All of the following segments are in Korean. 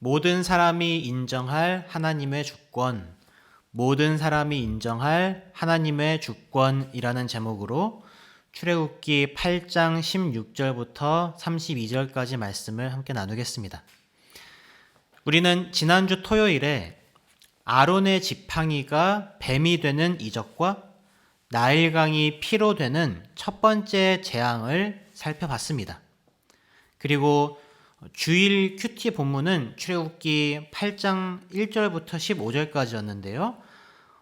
모든 사람이 인정할 하나님의 주권, 모든 사람이 인정할 하나님의 주권이라는 제목으로 출애굽기 8장 16절부터 32절까지 말씀을 함께 나누겠습니다. 우리는 지난주 토요일에 아론의 지팡이가 뱀이 되는 이적과 나일강이 피로 되는 첫 번째 재앙을 살펴봤습니다. 그리고 주일 큐티 본문은 출애굽기 8장 1절부터 15절까지였는데요.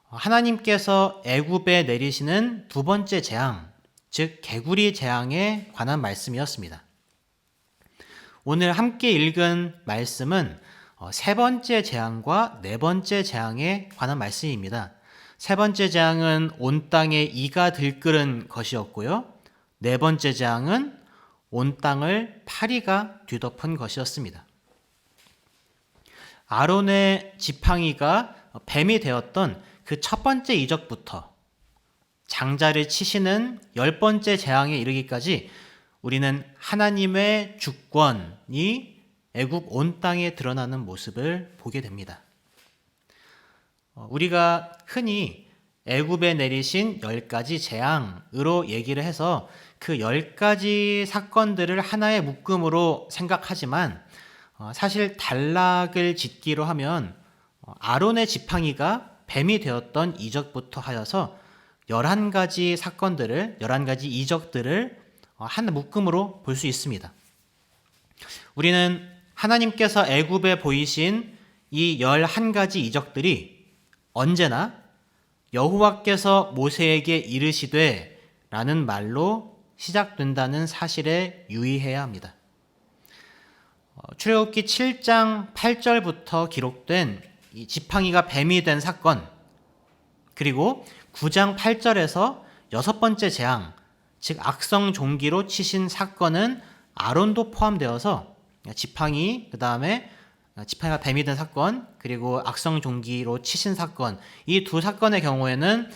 하나님께서 애굽에 내리시는 두 번째 재앙, 즉 개구리 재앙에 관한 말씀이었습니다. 오늘 함께 읽은 말씀은 세 번째 재앙과 네 번째 재앙에 관한 말씀입니다. 세 번째 재앙은 온 땅에 이가 들끓은 것이었고요. 네 번째 재앙은 온 땅을 파리가 뒤덮은 것이었습니다. 아론의 지팡이가 뱀이 되었던 그 첫 번째 이적부터 장자를 치시는 10번째 재앙에 이르기까지 우리는 하나님의 주권이 애굽 온 땅에 드러나는 모습을 보게 됩니다. 우리가 흔히 애굽에 내리신 10가지 재앙으로 얘기를 해서 그 10가지 사건들을 하나의 묶음으로 생각하지만 사실 단락을 짓기로 하면 아론의 지팡이가 뱀이 되었던 이적부터 하여서 11가지 사건들을, 11가지 이적들을 한 묶음으로 볼 수 있습니다. 우리는 하나님께서 애굽에 보이신 이 11가지 이적들이 언제나 여호와께서 모세에게 이르시되 라는 말로 시작된다는 사실에 유의해야 합니다. 출애굽기 7장 8절부터 기록된 이 지팡이가 뱀이 된 사건, 그리고 9장 8절에서 6번째 재앙, 즉 악성 종기로 치신 사건은 아론도 포함되어서 지팡이, 그 다음에 지팡이가 뱀이 된 사건, 그리고 악성 종기로 치신 사건, 이 두 사건의 경우에는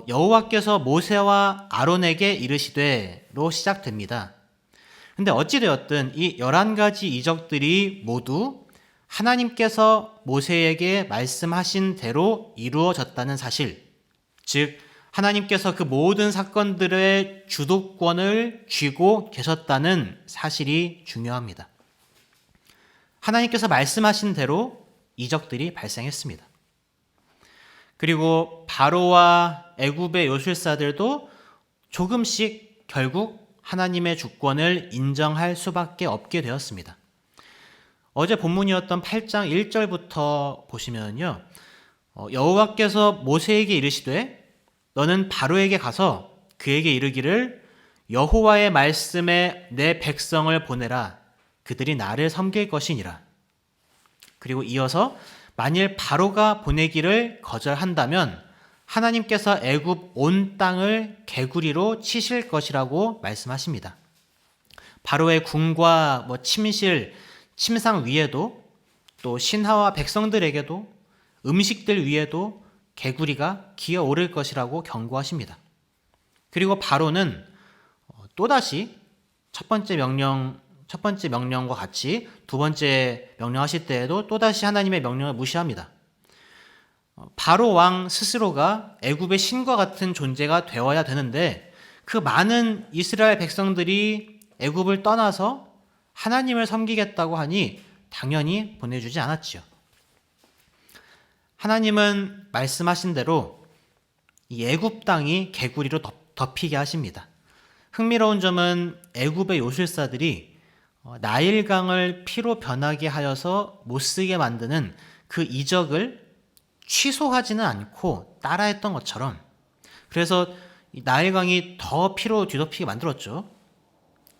여호와께서 모세와 아론에게 이르시되로 시작됩니다. 근데 어찌되었든 이 11가지 이적들이 모두 하나님께서 모세에게 말씀하신 대로 이루어졌다는 사실, 즉 하나님께서 그 모든 사건들의 주도권을 쥐고 계셨다는 사실이 중요합니다. 하나님께서 말씀하신 대로 이적들이 발생했습니다. 그리고 바로와 애굽의 요술사들도 조금씩 결국 하나님의 주권을 인정할 수밖에 없게 되었습니다. 어제 본문이었던 8장 1절부터 보시면요, 여호와께서 모세에게 이르시되 너는 바로에게 가서 그에게 이르기를 여호와의 말씀에 내 백성을 보내라. 그들이 나를 섬길 것이니라. 그리고 이어서 만일 바로가 보내기를 거절한다면 하나님께서 애굽 온 땅을 개구리로 치실 것이라고 말씀하십니다. 바로의 궁과 침실, 침상 위에도 또 신하와 백성들에게도 음식들 위에도 개구리가 기어오를 것이라고 경고하십니다. 그리고 바로는 또다시 첫 번째 명령과 같이 두 번째 명령하실 때에도 또다시 하나님의 명령을 무시합니다. 바로 왕 스스로가 애굽의 신과 같은 존재가 되어야 되는데 그 많은 이스라엘 백성들이 애굽을 떠나서 하나님을 섬기겠다고 하니 당연히 보내주지 않았지요. 하나님은 말씀하신 대로 이 애굽 땅이 개구리로 덮이게 하십니다. 흥미로운 점은 애굽의 요술사들이 나일강을 피로 변하게 하여서 못쓰게 만드는 그 이적을 취소하지는 않고 따라했던 것처럼, 그래서 나일강이 더 피로 뒤덮이게 만들었죠.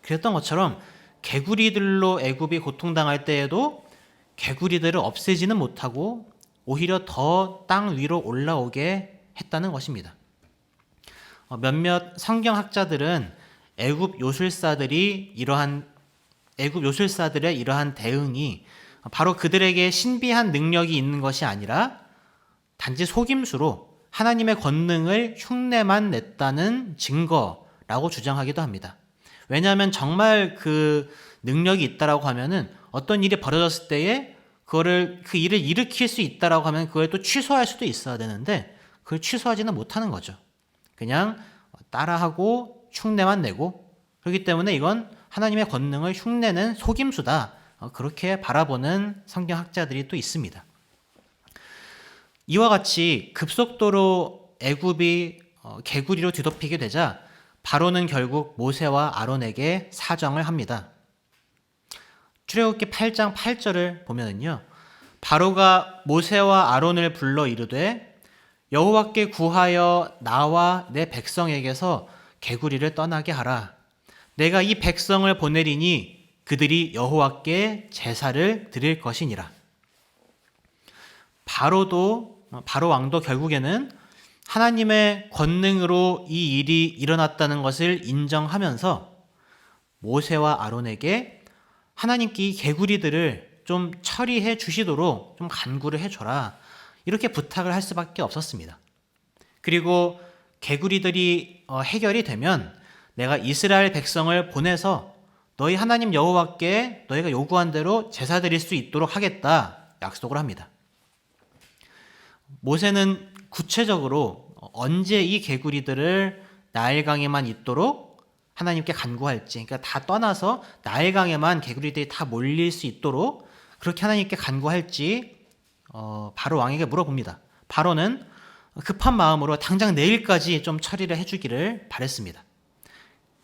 그랬던 것처럼 개구리들로 애굽이 고통당할 때에도 개구리들을 없애지는 못하고 오히려 더 땅 위로 올라오게 했다는 것입니다. 몇몇 성경학자들은 애굽 요술사들의 이러한 대응이 바로 그들에게 신비한 능력이 있는 것이 아니라 단지 속임수로 하나님의 권능을 흉내만 냈다는 증거라고 주장하기도 합니다. 왜냐하면 정말 그 능력이 있다라고 하면은 어떤 일이 벌어졌을 때에 그 일을 일으킬 수 있다라고 하면 그걸 또 취소할 수도 있어야 되는데 그걸 취소하지는 못하는 거죠. 그냥 따라하고 흉내만 내고, 그렇기 때문에 이건 하나님의 권능을 흉내낸 속임수다. 그렇게 바라보는 성경학자들이 또 있습니다. 이와 같이 급속도로 애굽이 개구리로 뒤덮이게 되자 바로는 결국 모세와 아론에게 사정을 합니다. 출애굽기 8장 8절을 보면은요, 바로가 모세와 아론을 불러 이르되 여호와께 구하여 나와 내 백성에게서 개구리를 떠나게 하라. 내가 이 백성을 보내리니 그들이 여호와께 제사를 드릴 것이니라. 바로 왕도 결국에는 하나님의 권능으로 이 일이 일어났다는 것을 인정하면서 모세와 아론에게 하나님께 이 개구리들을 좀 처리해 주시도록 좀 간구를 해줘라, 이렇게 부탁을 할 수밖에 없었습니다. 그리고 개구리들이 해결이 되면 내가 이스라엘 백성을 보내서 너희 하나님 여호와께 너희가 요구한 대로 제사 드릴 수 있도록 하겠다 약속을 합니다. 모세는 구체적으로 언제 이 개구리들을 나일강에만 있도록 하나님께 간구할지, 그러니까 다 떠나서 나일강에만 개구리들이 다 몰릴 수 있도록 그렇게 하나님께 간구할지 바로 왕에게 물어봅니다. 바로는 급한 마음으로 당장 내일까지 좀 처리를 해주기를 바랬습니다.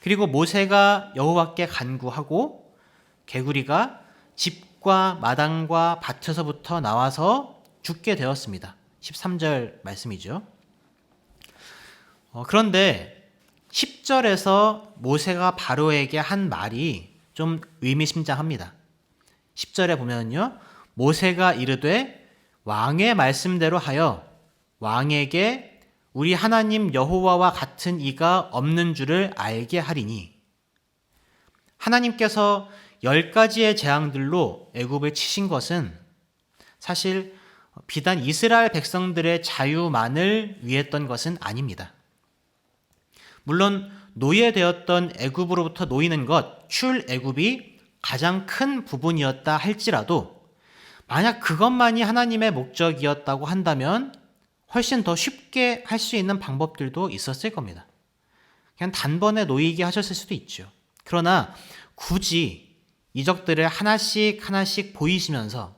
그리고 모세가 여호와께 간구하고 개구리가 집과 마당과 밭에서부터 나와서 죽게 되었습니다. 13절 말씀이죠. 그런데 10절에서 모세가 바로에게 한 말이 좀 의미심장합니다. 10절에 보면요, 모세가 이르되 왕의 말씀대로 하여 왕에게 우리 하나님 여호와와 같은 이가 없는 줄을 알게 하리니. 하나님께서 10가지의 재앙들로 애굽을 치신 것은 사실 비단 이스라엘 백성들의 자유만을 위했던 것은 아닙니다. 물론 노예되었던 애굽으로부터 놓이는 것, 출애굽이 가장 큰 부분이었다 할지라도 만약 그것만이 하나님의 목적이었다고 한다면 훨씬 더 쉽게 할 수 있는 방법들도 있었을 겁니다. 그냥 단번에 놓이게 하셨을 수도 있죠. 그러나 굳이 이적들을 하나씩 하나씩 보이시면서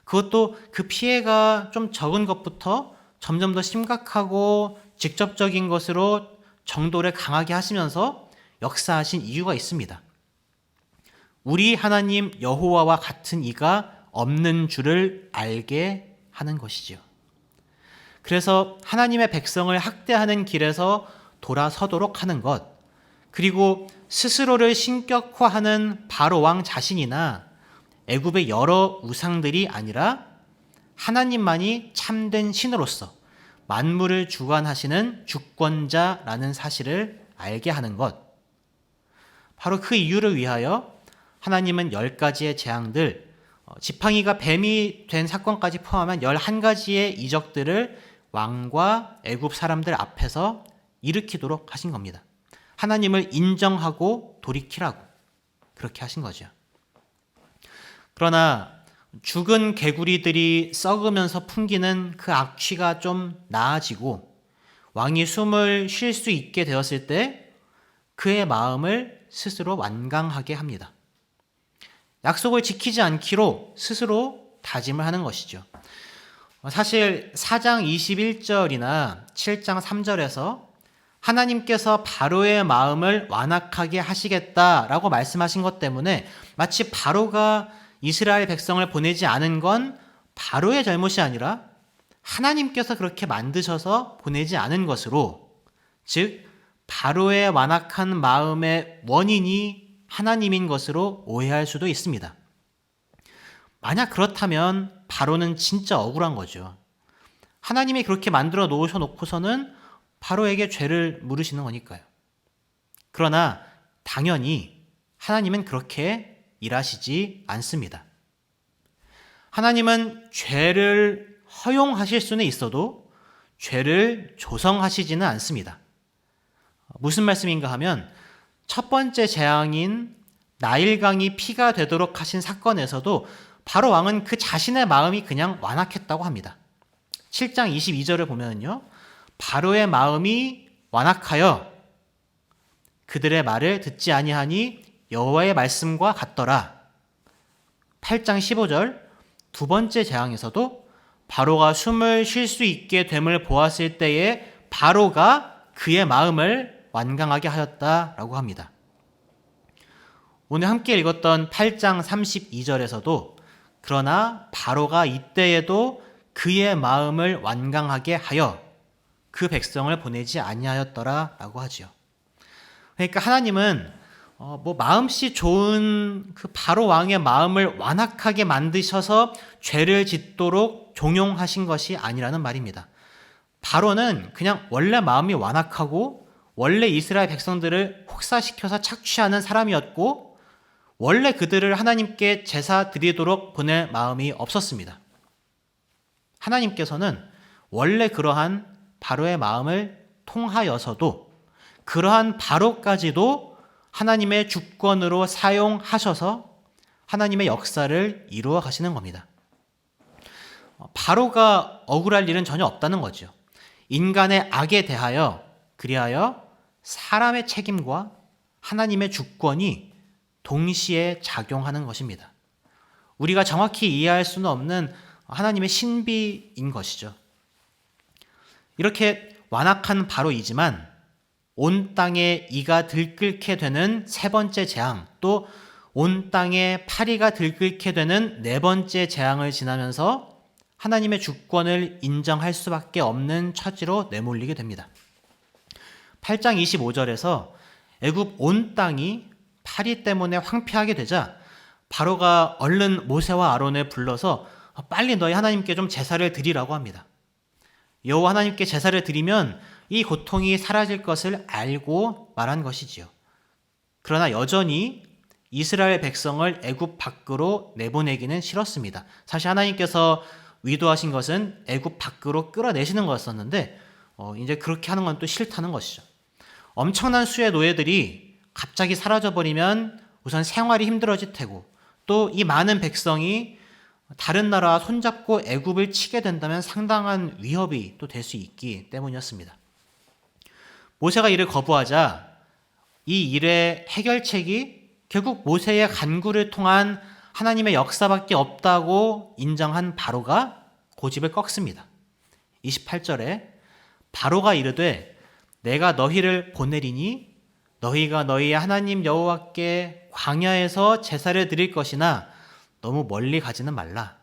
그것도 그 피해가 좀 적은 것부터 점점 더 심각하고 직접적인 것으로 정도를 강하게 하시면서 역사하신 이유가 있습니다. 우리 하나님 여호와와 같은 이가 없는 줄을 알게 하는 것이지요. 그래서 하나님의 백성을 학대하는 길에서 돌아서도록 하는 것, 그리고 스스로를 신격화하는 바로 왕 자신이나 애굽의 여러 우상들이 아니라 하나님만이 참된 신으로서 만물을 주관하시는 주권자라는 사실을 알게 하는 것, 바로 그 이유를 위하여 하나님은 10가지의 재앙들, 지팡이가 뱀이 된 사건까지 포함한 11가지의 이적들을 왕과 애굽 사람들 앞에서 일으키도록 하신 겁니다. 하나님을 인정하고 돌이키라고 그렇게 하신 거죠. 그러나 죽은 개구리들이 썩으면서 풍기는 그 악취가 좀 나아지고 왕이 숨을 쉴 수 있게 되었을 때 그의 마음을 스스로 완강하게 합니다. 약속을 지키지 않기로 스스로 다짐을 하는 것이죠. 사실 4장 21절이나 7장 3절에서 하나님께서 바로의 마음을 완악하게 하시겠다라고 말씀하신 것 때문에 마치 바로가 이스라엘 백성을 보내지 않은 건 바로의 잘못이 아니라 하나님께서 그렇게 만드셔서 보내지 않은 것으로, 즉 바로의 완악한 마음의 원인이 하나님인 것으로 오해할 수도 있습니다. 만약 그렇다면 바로는 진짜 억울한 거죠. 하나님이 그렇게 만들어 놓으셔놓고서는 바로에게 죄를 물으시는 거니까요. 그러나 당연히 하나님은 그렇게 일하시지 않습니다. 하나님은 죄를 허용하실 수는 있어도 죄를 조성하시지는 않습니다. 무슨 말씀인가 하면 첫 번째 재앙인 나일강이 피가 되도록 하신 사건에서도 바로 왕은 그 자신의 마음이 그냥 완악했다고 합니다. 7장 22절을 보면요, 바로의 마음이 완악하여 그들의 말을 듣지 아니하니 여호와의 말씀과 같더라. 8장 15절 두 번째 재앙에서도 바로가 숨을 쉴 수 있게 됨을 보았을 때에 바로가 그의 마음을 완강하게 하였다라고 합니다. 오늘 함께 읽었던 8장 32절에서도 그러나 바로가 이때에도 그의 마음을 완강하게 하여 그 백성을 보내지 아니하였더라라고 하지요. 그러니까 하나님은 마음씨 좋은 그 바로 왕의 마음을 완악하게 만드셔서 죄를 짓도록 종용하신 것이 아니라는 말입니다. 바로는 그냥 원래 마음이 완악하고 원래 이스라엘 백성들을 혹사시켜서 착취하는 사람이었고 원래 그들을 하나님께 제사 드리도록 보낼 마음이 없었습니다. 하나님께서는 원래 그러한 바로의 마음을 통하여서도 그러한 바로까지도 하나님의 주권으로 사용하셔서 하나님의 역사를 이루어 가시는 겁니다. 바로가 억울할 일은 전혀 없다는 거죠. 인간의 악에 대하여 그리하여 사람의 책임과 하나님의 주권이 동시에 작용하는 것입니다. 우리가 정확히 이해할 수는 없는 하나님의 신비인 것이죠. 이렇게 완악한 바로이지만 온 땅에 이가 들끓게 되는 세 번째 재앙, 또 온 땅에 파리가 들끓게 되는 네 번째 재앙을 지나면서 하나님의 주권을 인정할 수밖에 없는 처지로 내몰리게 됩니다. 8장 25절에서 애굽 온 땅이 파리 때문에 황폐하게 되자 바로가 얼른 모세와 아론을 불러서 빨리 너희 하나님께 좀 제사를 드리라고 합니다. 여호와 하나님께 제사를 드리면 이 고통이 사라질 것을 알고 말한 것이지요. 그러나 여전히 이스라엘 백성을 애굽 밖으로 내보내기는 싫었습니다. 사실 하나님께서 위도하신 것은 애굽 밖으로 끌어내시는 거였었는데 이제 그렇게 하는 건 또 싫다는 것이죠. 엄청난 수의 노예들이 갑자기 사라져버리면 우선 생활이 힘들어질 테고 또 이 많은 백성이 다른 나라와 손잡고 애굽을 치게 된다면 상당한 위협이 또 될 수 있기 때문이었습니다. 모세가 이를 거부하자 이 일의 해결책이 결국 모세의 간구를 통한 하나님의 역사밖에 없다고 인정한 바로가 고집을 꺾습니다. 28절에 바로가 이르되 내가 너희를 보내리니 너희가 너희의 하나님 여호와께 광야에서 제사를 드릴 것이나 너무 멀리 가지는 말라.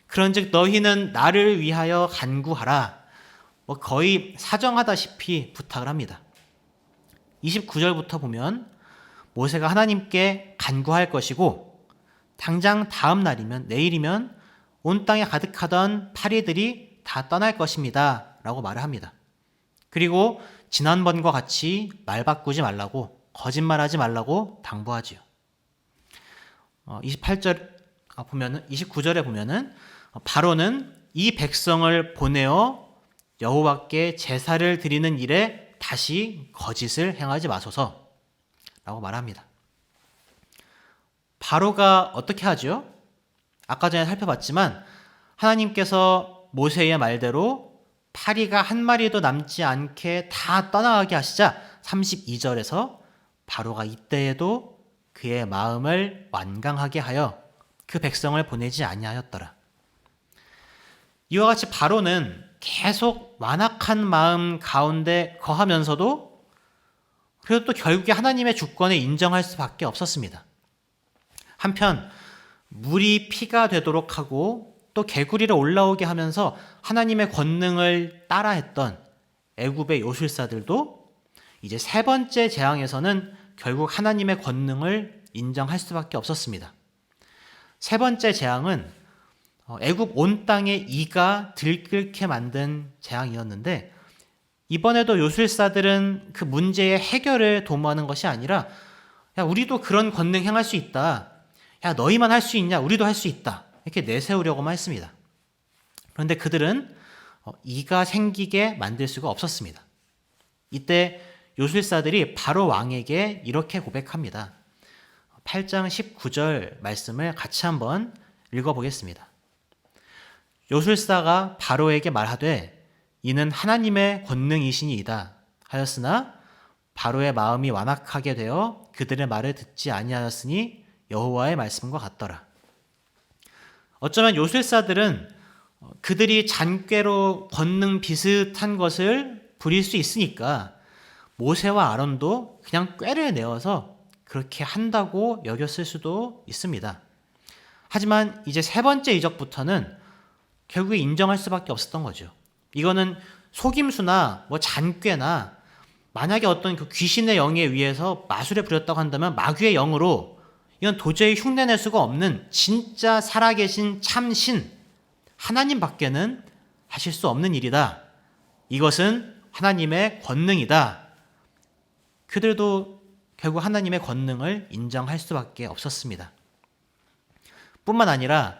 그런즉 너희는 나를 위하여 간구하라. 거의 사정하다시피 부탁을 합니다. 29절부터 보면 모세가 하나님께 간구할 것이고 당장 다음 날이면 내일이면 온 땅에 가득하던 파리들이 다 떠날 것입니다 라고 말을 합니다. 그리고 지난번과 같이 말 바꾸지 말라고 거짓말하지 말라고 당부하지요. 29절에 보면은 바로는 이 백성을 보내어 여호와께 제사를 드리는 일에 다시 거짓을 행하지 마소서 라고 말합니다. 바로가 어떻게 하죠? 아까 전에 살펴봤지만 하나님께서 모세의 말대로 파리가 한 마리도 남지 않게 다 떠나가게 하시자 32절에서 바로가 이때에도 그의 마음을 완강하게 하여 그 백성을 보내지 아니하였더라. 이와 같이 바로는 계속 완악한 마음 가운데 거하면서도 그래도 또 결국에 하나님의 주권을 인정할 수밖에 없었습니다. 한편 물이 피가 되도록 하고 또 개구리를 올라오게 하면서 하나님의 권능을 따라했던 애굽의 요술사들도 이제 세 번째 재앙에서는 결국 하나님의 권능을 인정할 수밖에 없었습니다. 세 번째 재앙은 애굽 온 땅에 이가 들끓게 만든 재앙이었는데 이번에도 요술사들은 그 문제의 해결을 도모하는 것이 아니라 야 우리도 그런 권능 행할 수 있다. 야 너희만 할 수 있냐? 우리도 할 수 있다. 이렇게 내세우려고만 했습니다. 그런데 그들은 이가 생기게 만들 수가 없었습니다. 이때 요술사들이 바로 왕에게 이렇게 고백합니다. 8장 19절 말씀을 같이 한번 읽어보겠습니다. 요술사가 바로에게 말하되 이는 하나님의 권능이시니이다 하였으나 바로의 마음이 완악하게 되어 그들의 말을 듣지 아니하였으니 여호와의 말씀과 같더라. 어쩌면 요술사들은 그들이 잔꾀로 권능 비슷한 것을 부릴 수 있으니까 모세와 아론도 그냥 꾀를 내어서 그렇게 한다고 여겼을 수도 있습니다. 하지만 이제 세 번째 이적부터는 결국에 인정할 수밖에 없었던 거죠. 이거는 속임수나 잔꾀나 만약에 어떤 그 귀신의 영에 의해서 마술에 부렸다고 한다면 마귀의 영으로 이건 도저히 흉내낼 수가 없는 진짜 살아계신 참신 하나님 밖에는 하실 수 없는 일이다. 이것은 하나님의 권능이다. 그들도 결국 하나님의 권능을 인정할 수밖에 없었습니다. 뿐만 아니라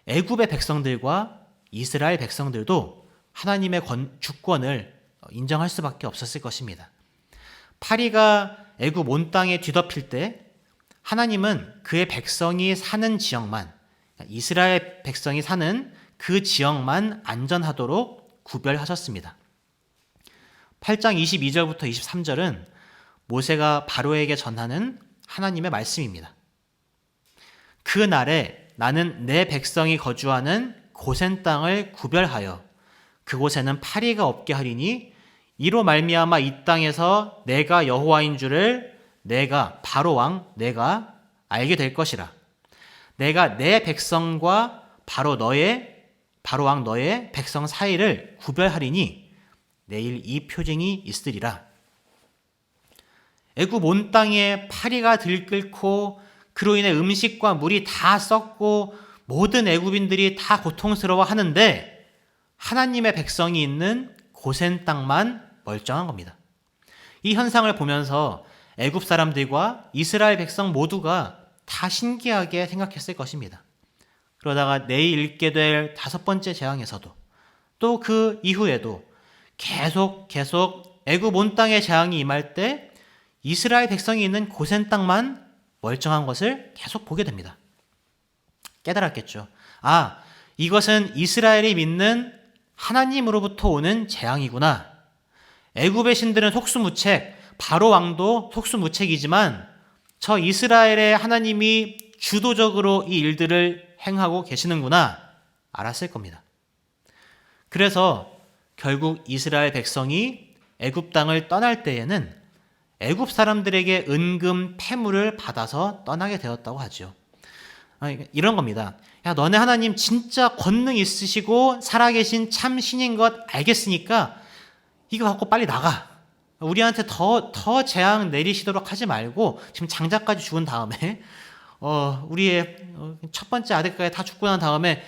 애굽의 백성들과 이스라엘 백성들도 하나님의 주권을 인정할 수밖에 없었을 것입니다. 파리가 애굽 온 땅에 뒤덮일 때 하나님은 그의 백성이 사는 지역만, 이스라엘 백성이 사는 그 지역만 안전하도록 구별하셨습니다. 8장 22절부터 23절은 모세가 바로에게 전하는 하나님의 말씀입니다. 그 날에 나는 내 백성이 거주하는 고센 땅을 구별하여 그곳에는 파리가 없게 하리니 이로 말미암아 이 땅에서 내가 여호와인 줄을 내가 바로 왕 내가 알게 될 것이라. 내가 내 백성과 바로 왕 너의 백성 사이를 구별하리니 내일 이 표징이 있으리라. 애굽 온 땅에 파리가 들끓고 그로 인해 음식과 물이 다 썩고 모든 애굽인들이 다 고통스러워 하는데 하나님의 백성이 있는 고센 땅만 멀쩡한 겁니다. 이 현상을 보면서 애굽 사람들과 이스라엘 백성 모두가 다 신기하게 생각했을 것입니다. 그러다가 내일 읽게 될 5번째 재앙에서도 또 그 이후에도 계속 애굽 온 땅의 재앙이 임할 때 이스라엘 백성이 있는 고센 땅만 멀쩡한 것을 계속 보게 됩니다. 깨달았겠죠. 아, 이것은 이스라엘이 믿는 하나님으로부터 오는 재앙이구나. 애굽의 신들은 속수무책, 바로 왕도 속수무책이지만 저 이스라엘의 하나님이 주도적으로 이 일들을 행하고 계시는구나 알았을 겁니다. 그래서 결국 이스라엘 백성이 애굽 땅을 떠날 때에는 애굽 사람들에게 은금 패물을 받아서 떠나게 되었다고 하죠. 이런 겁니다. 야, 너네 하나님 진짜 권능 있으시고 살아계신 참 신인 것 알겠으니까 이거 갖고 빨리 나가. 우리한테 더 재앙 내리시도록 하지 말고 지금 장자까지 죽은 다음에 우리의 첫 번째 아들까지 다 죽고 난 다음에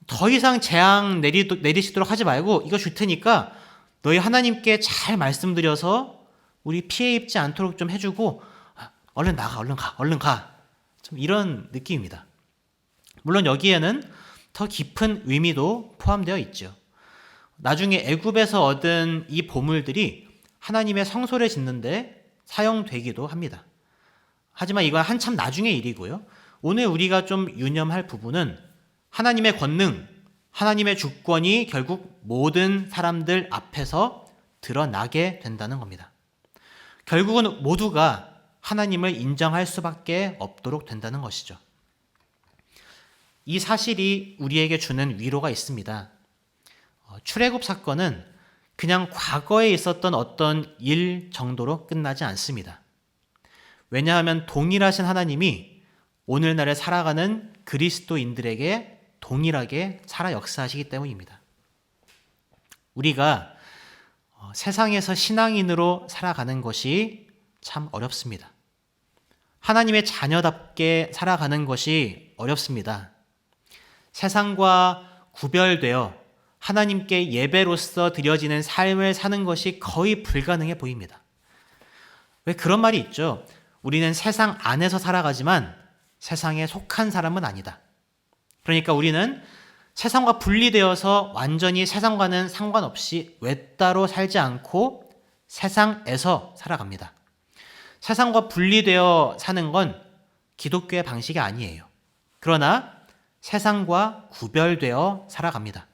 더 이상 재앙 내리시도록 하지 말고 이거 줄 테니까 너희 하나님께 잘 말씀드려서 우리 피해 입지 않도록 좀 해주고 얼른 나가, 얼른 가. 좀 이런 느낌입니다. 물론 여기에는 더 깊은 의미도 포함되어 있죠. 나중에 애굽에서 얻은 이 보물들이 하나님의 성소를 짓는데 사용되기도 합니다. 하지만 이건 한참 나중의 일이고요. 오늘 우리가 좀 유념할 부분은 하나님의 권능, 하나님의 주권이 결국 모든 사람들 앞에서 드러나게 된다는 겁니다. 결국은 모두가 하나님을 인정할 수밖에 없도록 된다는 것이죠. 이 사실이 우리에게 주는 위로가 있습니다. 출애굽 사건은 그냥 과거에 있었던 어떤 일 정도로 끝나지 않습니다. 왜냐하면 동일하신 하나님이 오늘날에 살아가는 그리스도인들에게 동일하게 살아 역사하시기 때문입니다. 우리가 세상에서 신앙인으로 살아가는 것이 참 어렵습니다. 하나님의 자녀답게 살아가는 것이 어렵습니다. 세상과 구별되어 하나님께 예배로서 드려지는 삶을 사는 것이 거의 불가능해 보입니다. 왜 그런 말이 있죠? 우리는 세상 안에서 살아가지만 세상에 속한 사람은 아니다. 그러니까 우리는 세상과 분리되어서 완전히 세상과는 상관없이 외따로 살지 않고 세상에서 살아갑니다. 세상과 분리되어 사는 건 기독교의 방식이 아니에요. 그러나 세상과 구별되어 살아갑니다.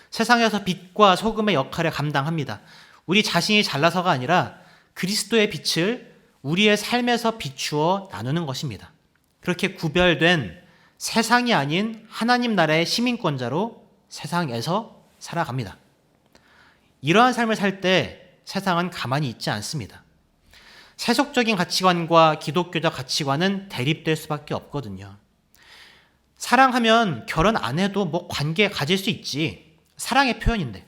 세상에서 빛과 소금의 역할을 감당합니다. 우리 자신이 잘나서가 아니라 그리스도의 빛을 우리의 삶에서 비추어 나누는 것입니다. 그렇게 구별된 세상이 아닌 하나님 나라의 시민권자로 세상에서 살아갑니다. 이러한 삶을 살 때 세상은 가만히 있지 않습니다. 세속적인 가치관과 기독교적 가치관은 대립될 수밖에 없거든요. 사랑하면 결혼 안 해도 뭐 관계 가질 수 있지. 사랑의 표현인데.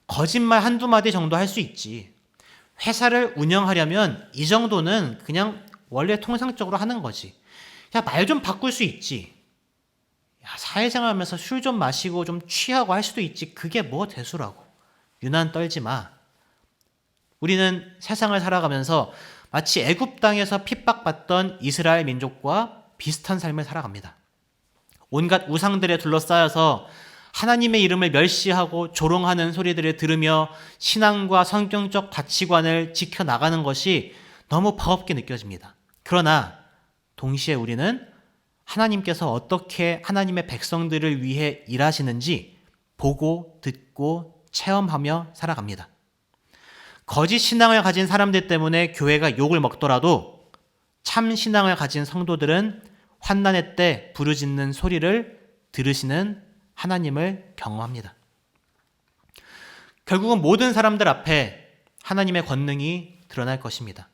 거짓말 한두 마디 정도 할 수 있지. 회사를 운영하려면 이 정도는 그냥 원래 통상적으로 하는 거지. 야, 말 좀 바꿀 수 있지. 야, 사회생활 하면서 술 좀 마시고 좀 취하고 할 수도 있지. 그게 뭐 대수라고. 유난 떨지 마. 우리는 세상을 살아가면서 마치 애굽 땅에서 핍박받던 이스라엘 민족과 비슷한 삶을 살아갑니다. 온갖 우상들에 둘러싸여서 하나님의 이름을 멸시하고 조롱하는 소리들을 들으며 신앙과 성경적 가치관을 지켜나가는 것이 너무 버겁게 느껴집니다. 그러나 동시에 우리는 하나님께서 어떻게 하나님의 백성들을 위해 일하시는지 보고 듣고 체험하며 살아갑니다. 거짓 신앙을 가진 사람들 때문에 교회가 욕을 먹더라도 참 신앙을 가진 성도들은 환난의 때 부르짖는 소리를 들으시는 하나님을 경험합니다. 결국은 모든 사람들 앞에 하나님의 권능이 드러날 것입니다.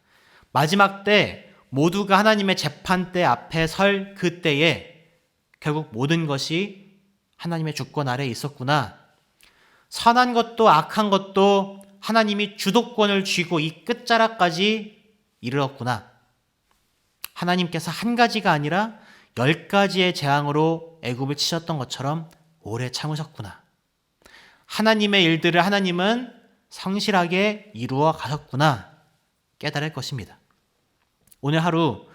마지막 때 모두가 하나님의 재판대 앞에 설 그때에 결국 모든 것이 하나님의 주권 아래에 있었구나. 선한 것도 악한 것도 하나님이 주도권을 쥐고 이 끝자락까지 이르렀구나. 하나님께서 한 가지가 아니라 10가지의 재앙으로 애굽을 치셨던 것처럼 오래 참으셨구나. 하나님의 일들을 하나님은 성실하게 이루어 가셨구나 깨달을 것입니다. 오늘 하루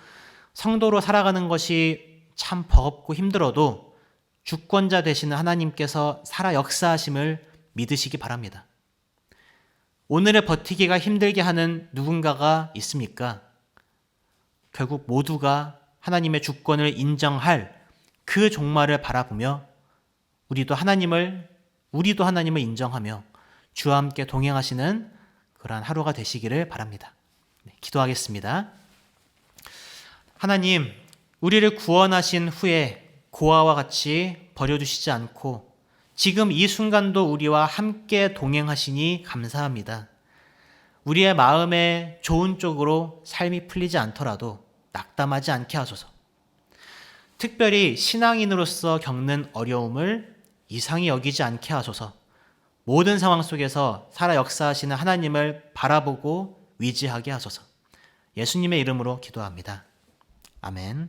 성도로 살아가는 것이 참 버겁고 힘들어도 주권자 되시는 하나님께서 살아 역사하심을 믿으시기 바랍니다. 오늘의 버티기가 힘들게 하는 누군가가 있습니까? 결국 모두가 하나님의 주권을 인정할 그 종말을 바라보며 우리도 하나님을 인정하며 주와 함께 동행하시는 그러한 하루가 되시기를 바랍니다. 기도하겠습니다. 하나님, 우리를 구원하신 후에 고아와 같이 버려두시지 않고 지금 이 순간도 우리와 함께 동행하시니 감사합니다. 우리의 마음에 좋은 쪽으로 삶이 풀리지 않더라도 낙담하지 않게 하소서. 특별히 신앙인으로서 겪는 어려움을 이상히 여기지 않게 하소서. 모든 상황 속에서 살아 역사하시는 하나님을 바라보고 위지하게 하소서. 예수님의 이름으로 기도합니다. 아멘.